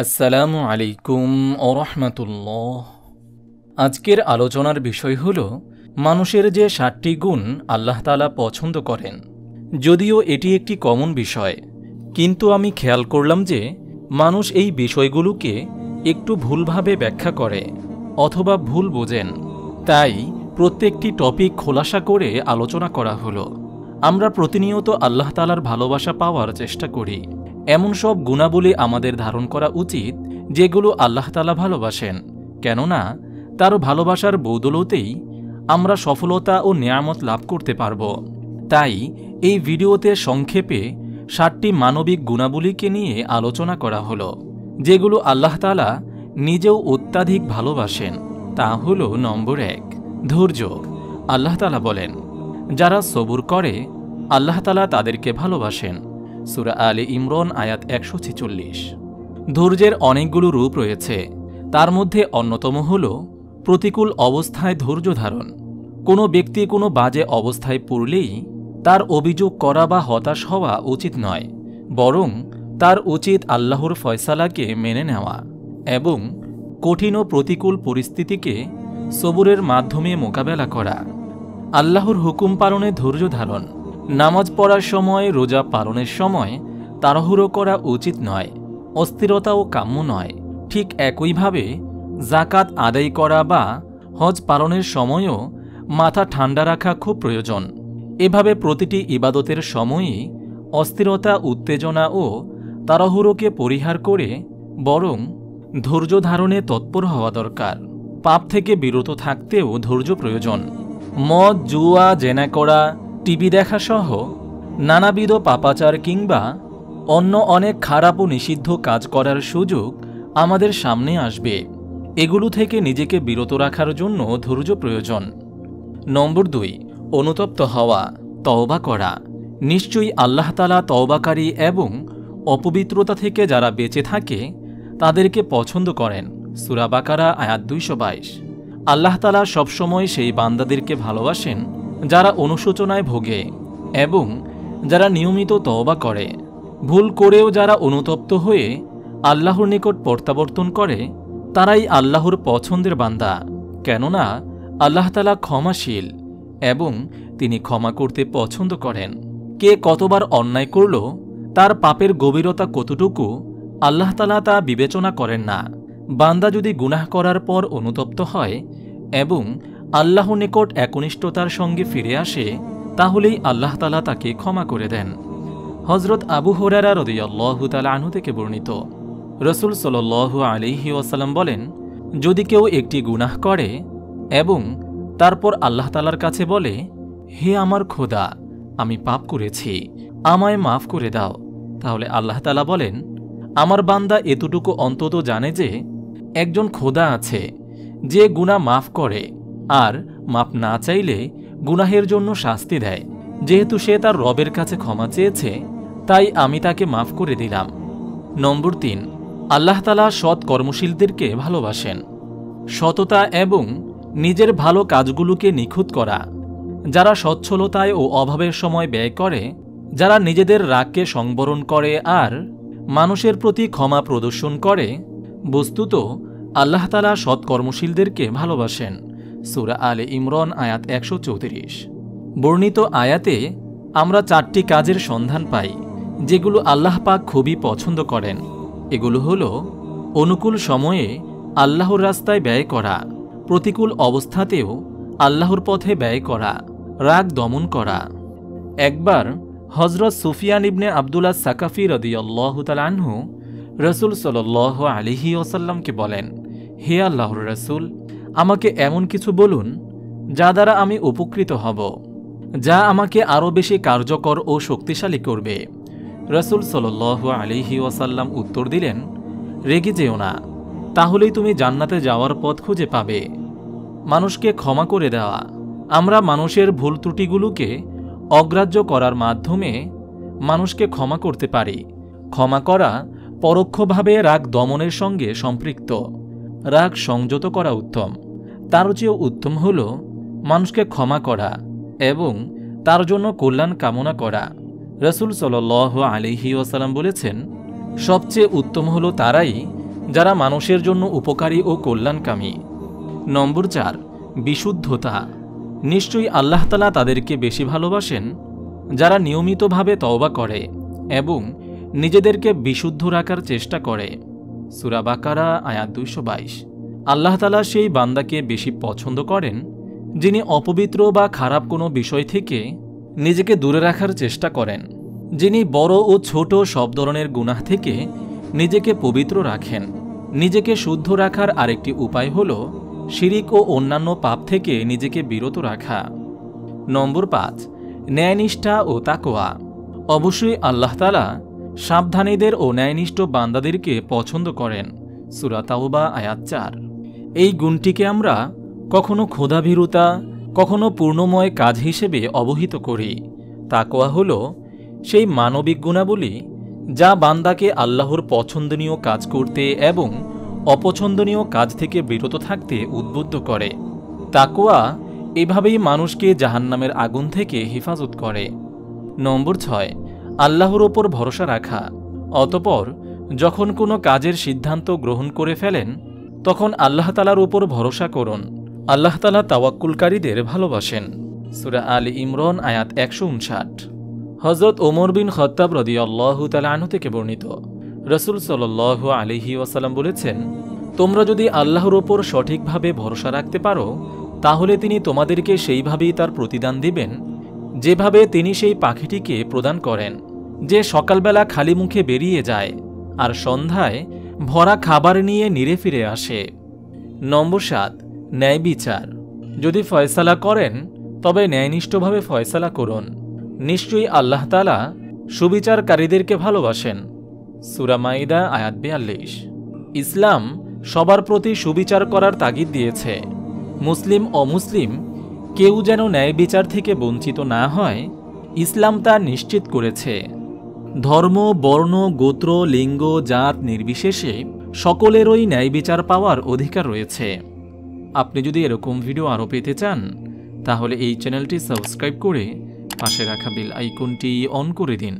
আসসালামু আলাইকুম ওরহমতুল্লাহ। আজকের আলোচনার বিষয় হল মানুষের যে 7টি গুণ আল্লাহ তাআলা পছন্দ করেন। যদিও এটি একটি কমন বিষয়, কিন্তু আমি খেয়াল করলাম যে মানুষ এই বিষয়গুলোকে একটু ভুলভাবে ব্যাখ্যা করে অথবা ভুল বোঝেন। তাই প্রত্যেকটি টপিক খোলাসা করে আলোচনা করা হলো। আমরা প্রতিনিয়ত আল্লাহ তাআলার ভালোবাসা পাওয়ার চেষ্টা করি। এমন সব গুণাবলী আমাদের ধারণ করা উচিত যেগুলো আল্লাহ তাআলা ভালোবাসেন, কেননা তার ভালোবাসার বদৌলতেই আমরা সফলতা ও নিয়ামত লাভ করতে পারব। তাই এই ভিডিওতে সংক্ষেপে 7টি মানবিক গুণাবলীকে নিয়ে আলোচনা করা হলো, যেগুলো আল্লাহ তাআলা নিজেও অত্যাধিক ভালোবাসেন। তা হল নম্বর 1, ধৈর্য। আল্লাহ তাআলা বলেন, যারা সবুর করে আল্লাহ তাআলা তাদেরকে ভালোবাসেন। সূরা আলে ইমরান আয়াত 146। ধৈর্যের অনেকগুলো রূপ রয়েছে, তার মধ্যে অন্যতম হল প্রতিকূল অবস্থায় ধৈর্য ধারণ। কোনো ব্যক্তি কোনো বাজে অবস্থায় পড়লেই তার অভিযোগ করা বা হতাশ হওয়া উচিত নয়, বরং তার উচিত আল্লাহর ফয়সালাকে মেনে নেওয়া এবং কঠিন ও প্রতিকূল পরিস্থিতিকে সবুরের মাধ্যমে মোকাবেলা করা। আল্লাহর হুকুম পালনে ধৈর্য ধারণ। নামাজ পড়ার সময়, রোজা পালনের সময় তাড়াহুড়ো করা উচিত নয়, অস্থিরতাও কাম্য নয়। ঠিক একইভাবে যাকাত আদায় করা বা হজ পালনের সময়ও মাথা ঠান্ডা রাখা খুব প্রয়োজন। এভাবে প্রতিটি ইবাদতের সময়ই অস্থিরতা, উত্তেজনা ও তাড়াহুড়োকে পরিহার করে বরং ধৈর্য ধারণে তৎপর হওয়া দরকার। পাপ থেকে বিরত থাকতেও ধৈর্য প্রয়োজন। মদ, জুয়া, জেনা করা, টিভি দেখা সহ নানাবিধ পাপাচার কিংবা অন্য অনেক খারাপ ও নিষিদ্ধ কাজ করার সুযোগ আমাদের সামনে আসবে। এগুলো থেকে নিজেকে বিরত রাখার জন্য ধৈর্য প্রয়োজন। নম্বর 2, অনুতপ্ত হওয়া, তওবা করা। নিশ্চয়ই আল্লাহ তাআলা তওবাকারী এবং অপবিত্রতা থেকে যারা বেঁচে থাকে তাদেরকে পছন্দ করেন। সূরা বাকারা আয়াত 222। আল্লাহ তাআলা সবসময় সেই বান্দাদেরকে ভালোবাসেন যারা অনুশোচনায় ভোগে এবং যারা নিয়মিত তওবা করে। ভুল করেও যারা অনুতপ্ত হয়ে আল্লাহর নিকট প্রত্যাবর্তন করে তারাই আল্লাহর পছন্দের বান্দা, কেননা আল্লাহ তাআলা ক্ষমাশীল এবং তিনি ক্ষমা করতে পছন্দ করেন। কে কতবার অন্যায় করল, তার পাপের গভীরতা কতটুকু আল্লাহ তাআলা তা বিবেচনা করেন না। বান্দা যদি গুনাহ করার পর অনুতপ্ত হয় এবং আল্লাহর নিকট একনিষ্ঠতার সঙ্গে ফিরে আসে, তাহলেই আল্লাহ তাআলা তাকে ক্ষমা করে দেন। হযরত আবু হুরায়রা রাদিয়াল্লাহু তাআলা আনহু থেকে বর্ণিত, রাসূল সাল্লাল্লাহু আলাইহি ওয়াসাল্লাম বলেন, যদি কেউ একটি গুনাহ করে এবং তারপর আল্লাহ তাআলার কাছে বলে, হে আমার খোদা, আমি পাপ করেছি, আমায় মাফ করে দাও, তাহলে আল্লাহ তাআলা বলেন, আমার বান্দা এতটুকু অন্তত জানে যে একজন খোদা আছে যে গুনাহ মাফ করে আর মাফ না চাইলে গুনাহের জন্য শাস্তি দেয়। যেহেতু সে তার রবের কাছে ক্ষমা চেয়েছে, তাই আমি তাকে মাফ করে দিলাম। নম্বর 3, আল্লাহ তাআলা সৎ কর্মশীলদেরকে ভালোবাসেন। সততা এবং নিজের ভালো কাজগুলোকে নিখুঁত করা। যারা সচ্ছলতায় ও অভাবের সময় ব্যয় করে, যারা নিজেদের রাগকে সংবরণ করে আর মানুষের প্রতি ক্ষমা প্রদর্শন করে, বস্তুত আল্লাহ তাআলা সৎ কর্মশীলদেরকে ভালোবাসেন। সূরা আলে ইমরান আয়াত 134। বর্ণিত আয়াতে আমরা 4টি কাজের সন্ধান পাই যেগুলো আল্লাহ পাক খুবই পছন্দ করেন। এগুলো হলো অনুকূল সময়ে আল্লাহর রাস্তায় ব্যয় করা, প্রতিকূল অবস্থাতেও আল্লাহর পথে ব্যয় করা, রাগ দমন করা। একবার হযরত সুফিয়ান ইবনে আব্দুল্লাহ সাকাফি রাদিয়াল্লাহু তাআলা আনহু রাসূল সাল্লাল্লাহু আলাইহি ওয়াসাল্লামকে বলেন, হে আল্লাহর রাসূল, আমাকে এমন কিছু বলুন যা দ্বারা আমি উপকৃত হব, যা আমাকে আরও বেশি কার্যকর ও শক্তিশালী করবে। রাসূল সাল্লাল্লাহু আলাইহি ওয়াসাল্লাম উত্তর দিলেন, রেগে যেও না, তাহলেই তুমি জান্নাতে যাওয়ার পথ খুঁজে পাবে। মানুষকে ক্ষমা করে দেওয়া। আমরা মানুষের ভুল ত্রুটিগুলোকে অগ্রাহ্য করার মাধ্যমে মানুষকে ক্ষমা করতে পারি। ক্ষমা করা পরোক্ষভাবে রাগ দমনের সঙ্গে সম্পৃক্ত। রাগ সংযত করা উত্তম। তার চেয়েও উত্তম হল মানুষকে ক্ষমা করা এবং তার জন্য কল্যাণ কামনা করা। রাসূল সাল্লাল্লাহু আলাইহি ওয়াসাল্লাম বলেছেন, সবচেয়ে উত্তম হলো তারাই যারা মানুষের জন্য উপকারী ও কল্যাণকামী। নম্বর 4, বিশুদ্ধতা। নিশ্চয়ই আল্লাহ তাআলা তাদেরকে বেশি ভালোবাসেন যারা নিয়মিতভাবে তওবা করে এবং নিজেদেরকে বিশুদ্ধ রাখার চেষ্টা করে। সূরা বাকারা আয়াত 222। আল্লাহ তাআলা সেই বান্দাকে বেশি পছন্দ করেন যিনি অপবিত্র বা খারাপ কোনো বিষয় থেকে নিজেকে দূরে রাখার চেষ্টা করেন, যিনি বড় ও ছোট সব ধরনের গুনাহ থেকে নিজেকে পবিত্র রাখেন। নিজেকে শুদ্ধ রাখার আরেকটি উপায় হল শিরিক ও অন্যান্য পাপ থেকে নিজেকে বিরত রাখা। নম্বর 5, ন্যায়নিষ্ঠা ও তাকওয়া। অবশ্যই আল্লাহ তাআলা সাবধানীদের ও ন্যায়নিষ্ঠ বান্দাদেরকে পছন্দ করেন। সূরা তাওবা আয়াত 4। এই গুণটিকে আমরা কখনো ক্ষুধাভীরুতা, কখনো পূর্ণময় কাজ হিসেবে অবহিত করি। তাকওয়া হল সেই মানবিক গুণাবলী যা বান্দাকে আল্লাহর পছন্দনীয় কাজ করতে এবং অপছন্দনীয় কাজ থেকে বিরত থাকতে উদ্বুদ্ধ করে। তাকওয়া এভাবেই মানুষকে জাহান্নামের আগুন থেকে হেফাজত করে। নম্বর 6, আল্লাহর ওপর ভরসা রাখা। অতঃপর যখন কোনো কাজের সিদ্ধান্ত গ্রহণ করে ফেলেন তখন আল্লাহ তাআলার উপর ভরসা করুন। আল্লাহ তাআলা তাওয়াক্কুলকারীদের ভালোবাসেন। সূরা আলী ইমরান আয়াত 159। হযরত ওমর বিন খাত্তাব রাদিয়াল্লাহু তাআলা আনহু থেকে বর্ণিত, রাসূল সাল্লাল্লাহু আলাইহি ওয়াসাল্লাম বলেছেন, তোমরা যদি আল্লাহর ওপর সঠিকভাবে ভরসা রাখতে পারো তাহলে তিনি তোমাদেরকে সেইভাবেই তার প্রতিদান দিবেন যেভাবে তিনি সেই পাখিটিকে প্রদান করেন যে সকালবেলা খালি মুখে বেরিয়ে যায় আর সন্ধ্যায় ভরা খাবার নিয়ে নিরে ফিরে আসে। নম্বর 7, ন্যায় বিচার। যদি ফয়সালা করেন তবে ন্যায়নিষ্ঠভাবে ফয়সালা করুন। নিশ্চয়ই আল্লাহ তাআলা সুবিচারকারীদেরকে ভালোবাসেন। সূরা মাইদা আয়াত 42। ইসলাম সবার প্রতি সুবিচার করার তাগিদ দিয়েছে। মুসলিম অমুসলিম কেউ যেন ন্যায় বিচার থেকে বঞ্চিত না হয় ইসলাম তা নিশ্চিত করেছে। ধর্ম, বর্ণ, গোত্র, লিঙ্গ, জাত নির্বিশেষে সকলেরই ন্যায় বিচার পাওয়ার অধিকার রয়েছে। আপনি যদি এরকম ভিডিও আরও পেতে চান তাহলে এই চ্যানেলটি সাবস্ক্রাইব করে পাশে রাখা বেল আইকনটি অন করে দিন।